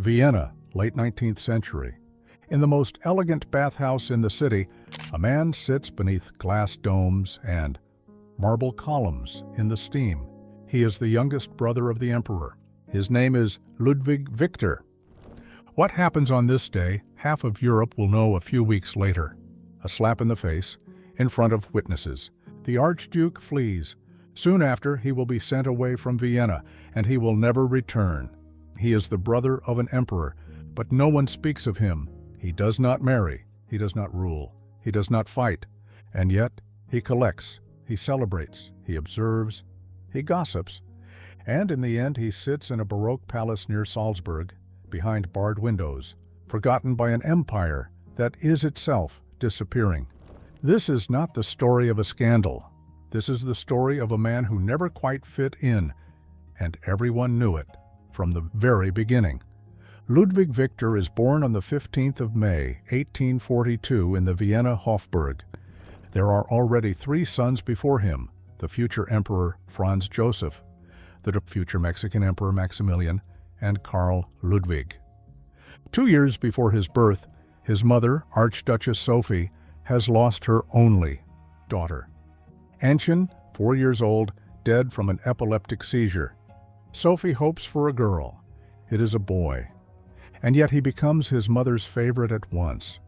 Vienna, late 19th century. In the most elegant bathhouse in the city, a man sits beneath glass domes and marble columns in the steam. He is the youngest brother of the emperor. His name is Ludwig Victor. What happens on this day, half of Europe will know a few weeks later. A slap in the face, in front of witnesses. The Archduke flees. Soon after, he will be sent away from Vienna, and he will never return. He is the brother of an emperor, but no one speaks of him. He does not marry, he does not rule, he does not fight, and yet he collects, he celebrates, he observes, he gossips, and in the end he sits in a Baroque palace near Salzburg, behind barred windows, forgotten by an empire that is itself disappearing. This is not the story of a scandal. This is the story of a man who never quite fit in, and everyone knew it from the very beginning. Ludwig Victor is born on the 15th of May, 1842 in the Vienna Hofburg. There are already 3 sons before him, the future Emperor Franz Joseph, the future Mexican Emperor Maximilian, and Karl Ludwig. 2 years before his birth, his mother, Archduchess Sophie, has lost her only daughter. Antje, 4 years old, dead from an epileptic seizure. Sophie hopes for a girl. It is a boy. And yet he becomes his mother's favorite at once.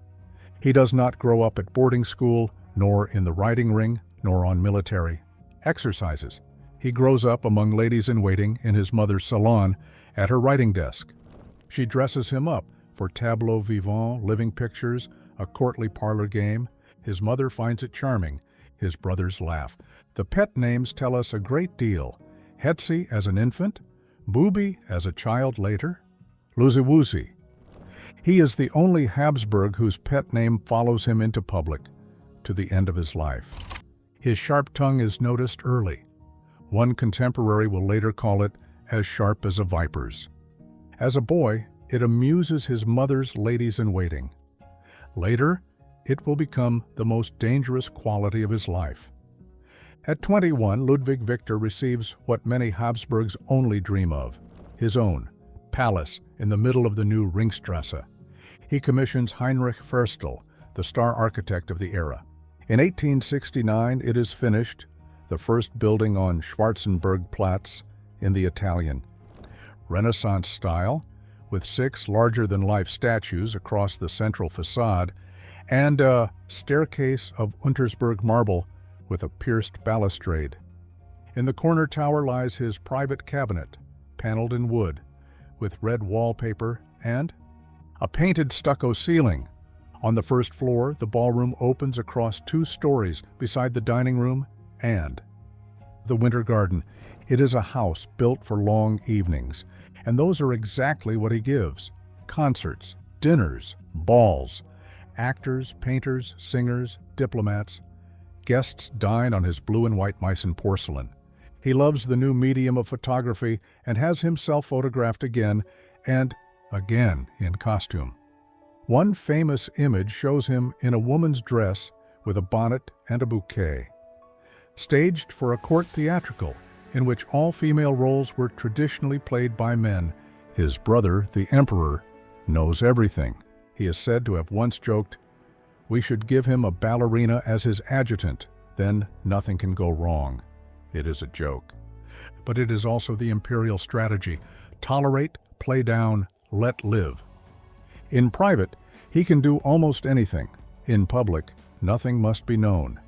He does not grow up at boarding school, nor in the riding ring, nor on military exercises. He grows up among ladies-in-waiting in his mother's salon at her writing desk. She dresses him up for tableaux vivants, living pictures, a courtly parlor game. His mother finds it charming. His brothers laugh. The pet names tell us a great deal. Hetzi as an infant, Bubi as a child later, Luziwuzi. He is the only Habsburg whose pet name follows him into public, to the end of his life. His sharp tongue is noticed early. One contemporary will later call it as sharp as a viper's. As a boy, it amuses his mother's ladies-in-waiting. Later, it will become the most dangerous quality of his life. At 21, Ludwig Victor receives what many Habsburgs only dream of, his own palace in the middle of the new Ringstrasse. He commissions Heinrich Ferstel, the star architect of the era. In 1869, it is finished, the first building on Schwarzenbergplatz in the Italian Renaissance style, with 6 larger-than-life statues across the central facade, and a staircase of Untersberg marble with a pierced balustrade. In the corner tower lies his private cabinet, paneled in wood, with red wallpaper and a painted stucco ceiling. On the first floor, the ballroom opens across 2 stories beside the dining room and the winter garden. It is a house built for long evenings, and those are exactly what he gives. Concerts, dinners, balls, actors, painters, singers, diplomats. Guests dine on his blue and white Meissen porcelain. He loves the new medium of photography and has himself photographed again and again in costume. One famous image shows him in a woman's dress with a bonnet and a bouquet. Staged for a court theatrical in which all female roles were traditionally played by men, his brother, the emperor, knows everything. He is said to have once joked, "We should give him a ballerina as his adjutant, then nothing can go wrong." It is a joke. But it is also the imperial strategy: tolerate, play down, let live. In private, he can do almost anything. In public, nothing must be known.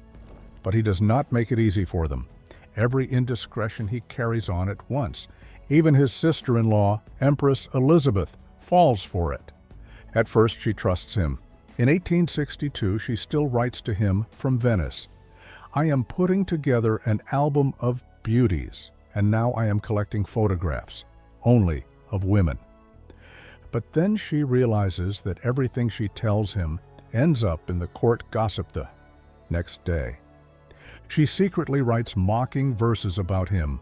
But he does not make it easy for them. Every indiscretion he carries on at once. Even his sister-in-law, Empress Elizabeth, falls for it. At first, she trusts him. In 1862, she still writes to him from Venice, "I am putting together an album of beauties, and now I am collecting photographs, only of women." But then she realizes that everything she tells him ends up in the court gossip the next day. She secretly writes mocking verses about him.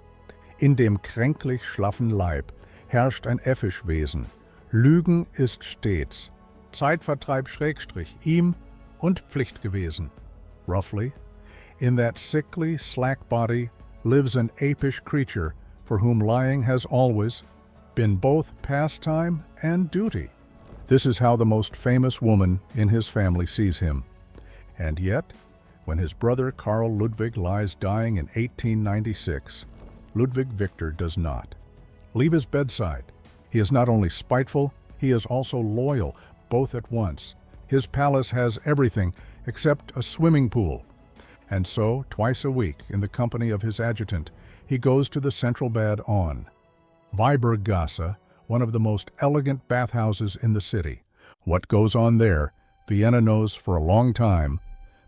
"In dem kränklich schlaffen Leib herrscht ein Effischwesen. Lügen ist stets. Zeitvertreib Schrägstrich ihm und Pflicht gewesen." Roughly, in that sickly, slack body lives an apish creature for whom lying has always been both pastime and duty. This is how the most famous woman in his family sees him. And yet, when his brother Karl Ludwig lies dying in 1896, Ludwig Victor does not leave his bedside. He is not only spiteful, he is also loyal, both at once. His palace has everything except a swimming pool. And so, twice a week, in the company of his adjutant, he goes to the central bad on Weibergasse, one of the most elegant bathhouses in the city. What goes on there, Vienna knows for a long time,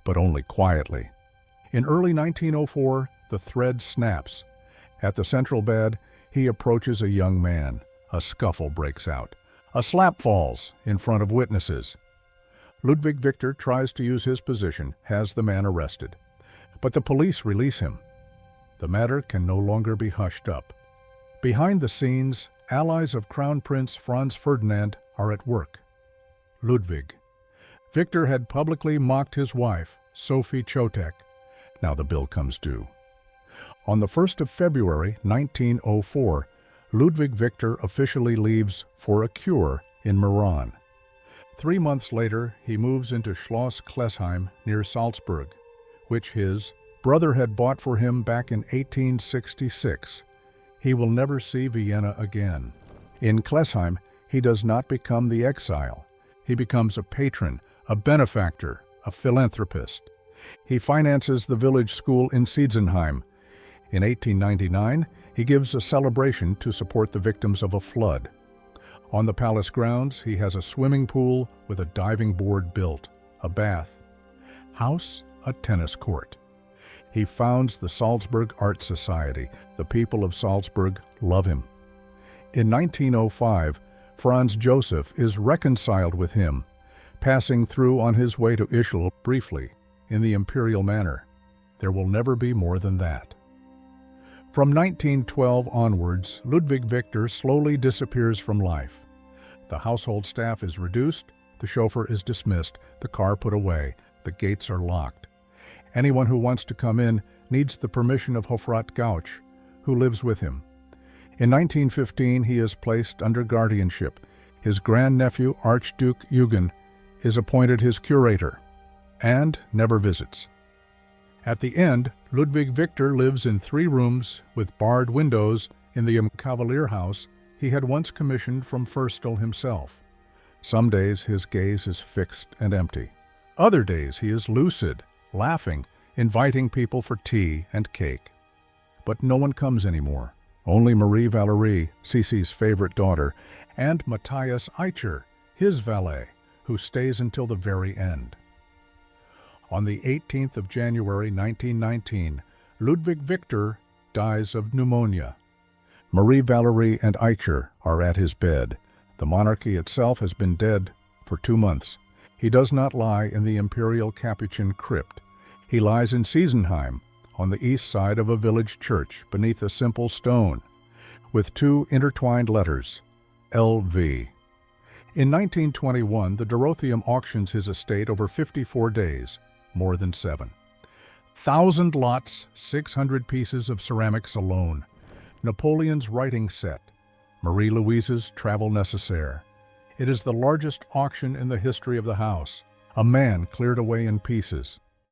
but only quietly. In early 1904, the thread snaps. At the central bed, he approaches a young man. A scuffle breaks out. A slap falls in front of witnesses. Ludwig Victor tries to use his position, has the man arrested. But the police release him. The matter can no longer be hushed up. Behind the scenes, allies of Crown Prince Franz Ferdinand are at work. Ludwig. Victor had publicly mocked his wife, Sophie Chotek. Now the bill comes due. On the 1st of February, 1904, Ludwig Victor officially leaves for a cure in Meran. 3 months later, he moves into Schloss Klesheim near Salzburg, which his brother had bought for him back in 1866. He will never see Vienna again. In Klesheim, he does not become the exile. He becomes a patron, a benefactor, a philanthropist. He finances the village school in Siezenheim. In 1899, he gives a celebration to support the victims of a flood. On the palace grounds, he has a swimming pool with a diving board built, a bath, house, a tennis court. He founds the Salzburg Art Society. The people of Salzburg love him. In 1905, Franz Joseph is reconciled with him, passing through on his way to Ischl briefly, in the imperial manner. There will never be more than that. From 1912 onwards, Ludwig Victor slowly disappears from life. The household staff is reduced, the chauffeur is dismissed, the car put away, the gates are locked. Anyone who wants to come in needs the permission of Hofrat Gauch, who lives with him. In 1915, he is placed under guardianship. His grandnephew, Archduke Eugen, is appointed his curator and never visits. At the end, Ludwig Victor lives in 3 rooms with barred windows in the Cavalier house he had once commissioned from Ferstel himself. Some days his gaze is fixed and empty. Other days he is lucid, laughing, inviting people for tea and cake. But no one comes anymore. Only Marie Valerie, Cici's favorite daughter, and Matthias Eicher, his valet, who stays until the very end. On the 18th of January 1919, Ludwig Victor dies of pneumonia. Marie Valerie and Eicher are at his bed. The monarchy itself has been dead for 2 months. He does not lie in the Imperial Capuchin crypt. He lies in Siezenheim, on the east side of a village church, beneath a simple stone, with 2 intertwined letters, LV. In 1921, the Dorotheum auctions his estate over 54 days, more than 7. 1,000 lots, 600 pieces of ceramics alone, Napoleon's writing set, Marie-Louise's travel nécessaire. It is the largest auction in the history of the house. A man cleared away in pieces.